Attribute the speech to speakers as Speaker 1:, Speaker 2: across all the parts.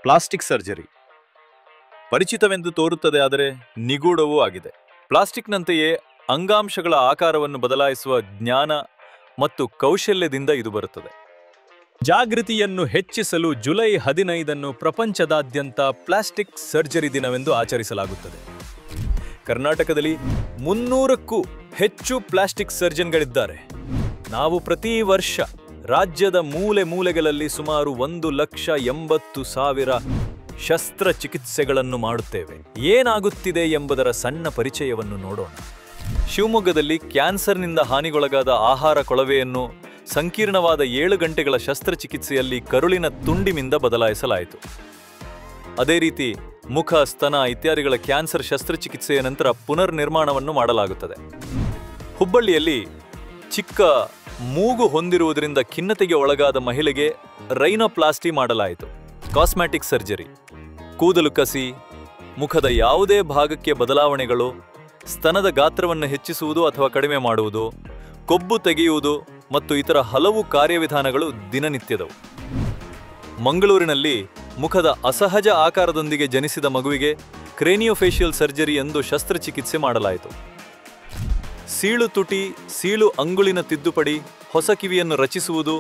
Speaker 1: Plastic surgery ಪರಿಚಿತವೆಂದು ತೋರುತ್ತದೆ, ಆದರೆ ನಿಗೂಢವೂ ಆಗಿದೆ. ಪ್ಲಾಸ್ಟಿಕ್ನಂತೆಯೇ ಅಂಗಾಂಶಗಳ ಆಕಾರವನ್ನು ಬದಲಾಯಿಸುವ ಜ್ಞಾನ ಮತ್ತು ಕೌಶಲ್ಯದಿಂದ ಇದು ಬರುತ್ತದೆ. ಜಾಗೃತಿಯನ್ನು ಹೆಚ್ಚಿಸಲು ಜುಲೈ 15 ಪ್ರಪಂಚದಾದ್ಯಂತ ಪ್ಲಾಸ್ಟಿಕ್ ಸರ್ಜರಿ ದಿನವೆಂದು ಆಚರಿಸಲಾಗುತ್ತದೆ. ಕರ್ನಾಟಕದಲ್ಲಿ 300ಕ್ಕೂ ಹೆಚ್ಚು ಪ್ಲಾಸ್ಟಿಕ್ ಸರ್ಜನ್ಗಳಿದ್ದಾರೆ. ನಾವು ಪ್ರತಿ ವರ್ಷ ರಾಜ್ಯದ ಮೂಲೆ ಮೂಲೆಗಳಲ್ಲಿ ಸುಮಾರು 1,80,000 ಶಸ್ತ್ರಚಿಕಿತ್ಸೆಗಳನ್ನು ಮಾಡುತ್ತೇವೆ. ಏನಾಗುತ್ತಿದೆ ಎಂಬುದರ ಸಣ್ಣ ಪರಿಚಯವನ್ನು ನೋಡೋಣ. ಶಿವಮೊಗ್ಗದಲ್ಲಿ ಕ್ಯಾನ್ಸರ್ನಿಂದ ಹಾನಿಗೊಳಗಾದ ಆಹಾರ ಕೊಳವೆಯನ್ನು ಸಂಕೀರ್ಣವಾದ 7 ಗಂಟೆಗಳ ಶಸ್ತ್ರಚಿಕಿತ್ಸೆಯಲ್ಲಿ ಕರುಳಿನ ತುಂಡಿನಿಂದ ಬದಲಾಯಿಸಲಾಯಿತು. ಅದೇ ರೀತಿ ಮುಖ, ಸ್ತನ ಇತ್ಯಾದಿಗಳ ಕ್ಯಾನ್ಸರ್ ಶಸ್ತ್ರಚಿಕಿತ್ಸೆಯ ನಂತರ ಪುನರ್ ನಿರ್ಮಾಣವನ್ನು ಮಾಡಲಾಗುತ್ತದೆ. ಹುಬ್ಬಳ್ಳಿಯಲ್ಲಿ ಚಿಕ್ಕ ಮೂಗು ಹೊಂದಿರುವುದರಿಂದ ಖಿನ್ನತೆಗೆ ಒಳಗಾದ ಮಹಿಳೆಗೆ ರೈನೋಪ್ಲಾಸ್ಟಿ ಮಾಡಲಾಯಿತು. ಕಾಸ್ಮೆಟಿಕ್ ಸರ್ಜರಿ, ಕೂದಲು ಕಸಿ, ಮುಖದ ಯಾವುದೇ ಭಾಗಕ್ಕೆ ಬದಲಾವಣೆಗಳು, ಸ್ತನದ ಗಾತ್ರವನ್ನು ಹೆಚ್ಚಿಸುವುದು ಅಥವಾ ಕಡಿಮೆ ಮಾಡುವುದು, ಕೊಬ್ಬು ತೆಗೆಯುವುದು ಮತ್ತು ಇತರ ಹಲವು ಕಾರ್ಯವಿಧಾನಗಳು ದಿನನಿತ್ಯದವು. ಮಂಗಳೂರಿನಲ್ಲಿ ಮುಖದ ಅಸಹಜ ಆಕಾರದೊಂದಿಗೆ ಜನಿಸಿದ ಮಗುವಿಗೆ ಕ್ರೇನಿಯೋಫೇಶಿಯಲ್ ಸರ್ಜರಿ ಎಂದು ಶಸ್ತ್ರಚಿಕಿತ್ಸೆ ಮಾಡಲಾಯಿತು. ಸೀಳು ತುಟಿ, ಸೀಳು ಅಂಗುಳಿನ ತಿದ್ದುಪಡಿ, ಹೊಸ ಕಿವಿಯನ್ನು ರಚಿಸುವುದು,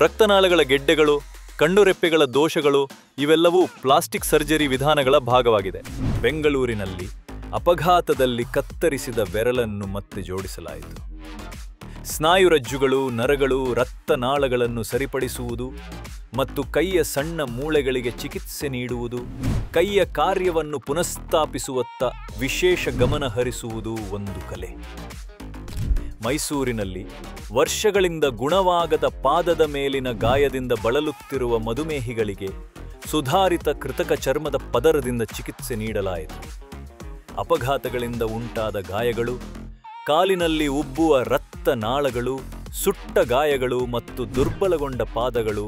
Speaker 1: ರಕ್ತನಾಳಗಳ ಗೆಡ್ಡೆಗಳು, ಕಣ್ಣುರೆಪ್ಪೆಗಳ ದೋಷಗಳು ಇವೆಲ್ಲವೂ ಪ್ಲಾಸ್ಟಿಕ್ ಸರ್ಜರಿ ವಿಧಾನಗಳ ಭಾಗವಾಗಿದೆ. ಬೆಂಗಳೂರಿನಲ್ಲಿ ಅಪಘಾತದಲ್ಲಿ ಕತ್ತರಿಸಿದ ಬೆರಳನ್ನು ಮತ್ತೆ ಜೋಡಿಸಲಾಯಿತು. ಸ್ನಾಯುರಜ್ಜುಗಳು, ನರಗಳು, ರಕ್ತನಾಳಗಳನ್ನು ಸರಿಪಡಿಸುವುದು ಮತ್ತು ಕೈಯ ಸಣ್ಣ ಮೂಳೆಗಳಿಗೆ ಚಿಕಿತ್ಸೆ ನೀಡುವುದು, ಕೈಯ ಕಾರ್ಯವನ್ನು ಪುನಃಸ್ಥಾಪಿಸುವತ್ತ ವಿಶೇಷ ಗಮನ ಹರಿಸುವುದು ಒಂದು ಕಲೆ. ಮೈಸೂರಿನಲ್ಲಿ ವರ್ಷಗಳಿಂದ ಗುಣವಾಗದ ಪಾದದ ಮೇಲಿನ ಗಾಯದಿಂದ ಬಳಲುತ್ತಿರುವ ಮಧುಮೇಹಿಗಳಿಗೆ ಸುಧಾರಿತ ಕೃತಕ ಚರ್ಮದ ಪದರದಿಂದ ಚಿಕಿತ್ಸೆ ನೀಡಲಾಯಿತು. ಅಪಘಾತಗಳಿಂದ ಉಂಟಾದ ಗಾಯಗಳು, ಕಾಲಿನಲ್ಲಿ ಉಬ್ಬುವ ರಕ್ತನಾಳಗಳು, ಸುಟ್ಟ ಗಾಯಗಳು ಮತ್ತು ದುರ್ಬಲಗೊಂಡ ಪಾದಗಳು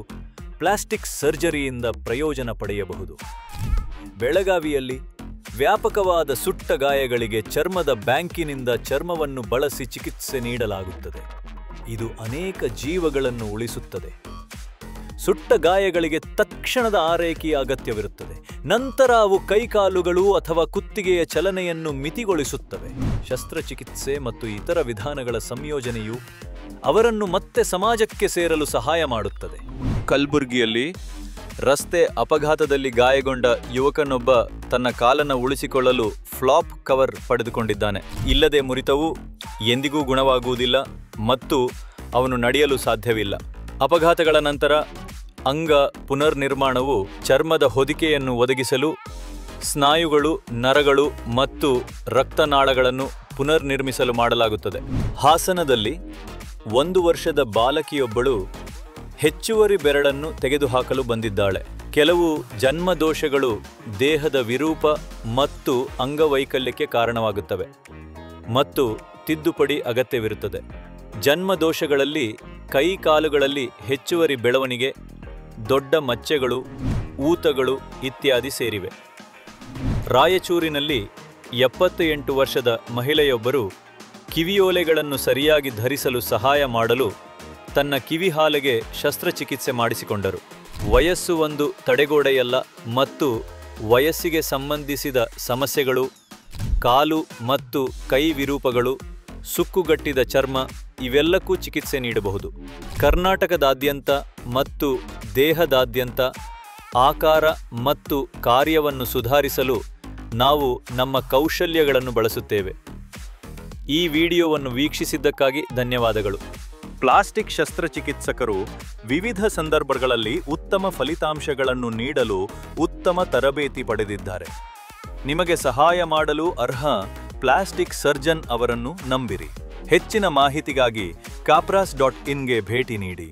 Speaker 1: ಪ್ಲಾಸ್ಟಿಕ್ ಸರ್ಜರಿಯಿಂದ ಪ್ರಯೋಜನ ಪಡೆಯಬಹುದು. ಬೆಳಗಾವಿಯಲ್ಲಿ ವ್ಯಾಪಕವಾದ ಸುಟ್ಟ ಗಾಯಗಳಿಗೆ ಚರ್ಮದ ಬ್ಯಾಂಕಿನಿಂದ ಚರ್ಮವನ್ನು ಬಳಸಿ ಚಿಕಿತ್ಸೆ ನೀಡಲಾಗುತ್ತದೆ. ಇದು ಅನೇಕ ಜೀವಗಳನ್ನು ಉಳಿಸುತ್ತದೆ. ಸುಟ್ಟ ಗಾಯಗಳಿಗೆ ತಕ್ಷಣದ ಆರೈಕೆಯ ಅಗತ್ಯವಿರುತ್ತದೆ. ನಂತರ ಅವು ಕೈಕಾಲುಗಳು ಅಥವಾ ಕುತ್ತಿಗೆಯ ಚಲನೆಯನ್ನು ಮಿತಿಗೊಳಿಸುತ್ತವೆ. ಶಸ್ತ್ರಚಿಕಿತ್ಸೆ ಮತ್ತು ಇತರ ವಿಧಾನಗಳ ಸಂಯೋಜನೆಯು ಅವರನ್ನು ಮತ್ತೆ ಸಮಾಜಕ್ಕೆ ಸೇರಲು ಸಹಾಯ ಮಾಡುತ್ತದೆ. ಕಲಬುರಗಿಯಲ್ಲಿ ರಸ್ತೆ ಅಪಘಾತದಲ್ಲಿ ಗಾಯಗೊಂಡ ಯುವಕನೊಬ್ಬ ತನ್ನ ಕಾಲನ್ನು ಉಳಿಸಿಕೊಳ್ಳಲು ಫ್ಲಾಪ್ ಕವರ್ ಪಡೆದುಕೊಂಡಿದ್ದಾನೆ. ಇಲ್ಲದೆ ಮುರಿತವು ಎಂದಿಗೂ ಗುಣವಾಗುವುದಿಲ್ಲ ಮತ್ತು ಅವನು ನಡೆಯಲು ಸಾಧ್ಯವಿಲ್ಲ. ಅಪಘಾತಗಳ ನಂತರ ಅಂಗ ಪುನರ್ನಿರ್ಮಾಣವು ಚರ್ಮದ ಹೊದಿಕೆಯನ್ನು ಒದಗಿಸಲು ಸ್ನಾಯುಗಳು, ನರಗಳು ಮತ್ತು ರಕ್ತನಾಳಗಳನ್ನು ಪುನರ್ನಿರ್ಮಿಸಲು ಮಾಡಲಾಗುತ್ತದೆ. ಹಾಸನದಲ್ಲಿ 1 ವರ್ಷದ ಬಾಲಕಿಯೊಬ್ಬಳು ಹೆಚ್ಚುವರಿ ಬೆರಳನ್ನು ತೆಗೆದುಹಾಕಲು ಬಂದಿದ್ದಾಳೆ. ಕೆಲವು ಜನ್ಮದೋಷಗಳು ದೇಹದ ವಿರೂಪ ಮತ್ತು ಅಂಗವೈಕಲ್ಯಕ್ಕೆ ಕಾರಣವಾಗುತ್ತವೆ ಮತ್ತು ತಿದ್ದುಪಡಿ ಅಗತ್ಯವಿರುತ್ತದೆ. ಜನ್ಮದೋಷಗಳಲ್ಲಿ ಕೈ ಕಾಲುಗಳಲ್ಲಿ ಹೆಚ್ಚುವರಿ ಬೆಳವಣಿಗೆ, ದೊಡ್ಡ ಮಚ್ಚೆಗಳು, ಊತಗಳು ಇತ್ಯಾದಿ ಸೇರಿವೆ. ರಾಯಚೂರಿನಲ್ಲಿ 78 ವರ್ಷದ ಮಹಿಳೆಯೊಬ್ಬರು ಕಿವಿಯೋಲೆಗಳನ್ನು ಸರಿಯಾಗಿ ಧರಿಸಲು ಸಹಾಯ ಮಾಡಲು ತನ್ನ ಕಿವಿಹಾಲೆಗೆ ಶಸ್ತ್ರಚಿಕಿತ್ಸೆ ಮಾಡಿಸಿಕೊಂಡರು. ವಯಸ್ಸು ಒಂದು ತಡೆಗೋಡೆಯಲ್ಲ ಮತ್ತು ವಯಸ್ಸಿಗೆ ಸಂಬಂಧಿಸಿದ ಸಮಸ್ಯೆಗಳು, ಕಾಲು ಮತ್ತು ಕೈ ವಿರೂಪಗಳು, ಸುಕ್ಕುಗಟ್ಟಿದ ಚರ್ಮ ಇವೆಲ್ಲಕ್ಕೂ ಚಿಕಿತ್ಸೆ ನೀಡಬಹುದು. ಕರ್ನಾಟಕದಾದ್ಯಂತ ಮತ್ತು ದೇಹದಾದ್ಯಂತ ಆಕಾರ ಮತ್ತು ಕಾರ್ಯವನ್ನು ಸುಧಾರಿಸಲು ನಾವು ನಮ್ಮ ಕೌಶಲ್ಯಗಳನ್ನು ಬಳಸುತ್ತೇವೆ. ಈ ವಿಡಿಯೋವನ್ನು ವೀಕ್ಷಿಸಿದ್ದಕ್ಕಾಗಿ ಧನ್ಯವಾದಗಳು. ಪ್ಲಾಸ್ಟಿಕ್ ಶಸ್ತ್ರಚಿಕಿತ್ಸಕರು ವಿವಿಧ ಸಂದರ್ಭಗಳಲ್ಲಿ ಉತ್ತಮ ಫಲಿತಾಂಶಗಳನ್ನು ನೀಡಲು ಉತ್ತಮ ತರಬೇತಿ ಪಡೆದಿದ್ದಾರೆ. ನಿಮಗೆ ಸಹಾಯ ಮಾಡಲು ಅರ್ಹ ಪ್ಲಾಸ್ಟಿಕ್ ಸರ್ಜನ್ ಅವರನ್ನು ನಂಬಿರಿ. ಹೆಚ್ಚಿನ ಮಾಹಿತಿಗಾಗಿ capras.in ಗೆ ಭೇಟಿ ನೀಡಿ.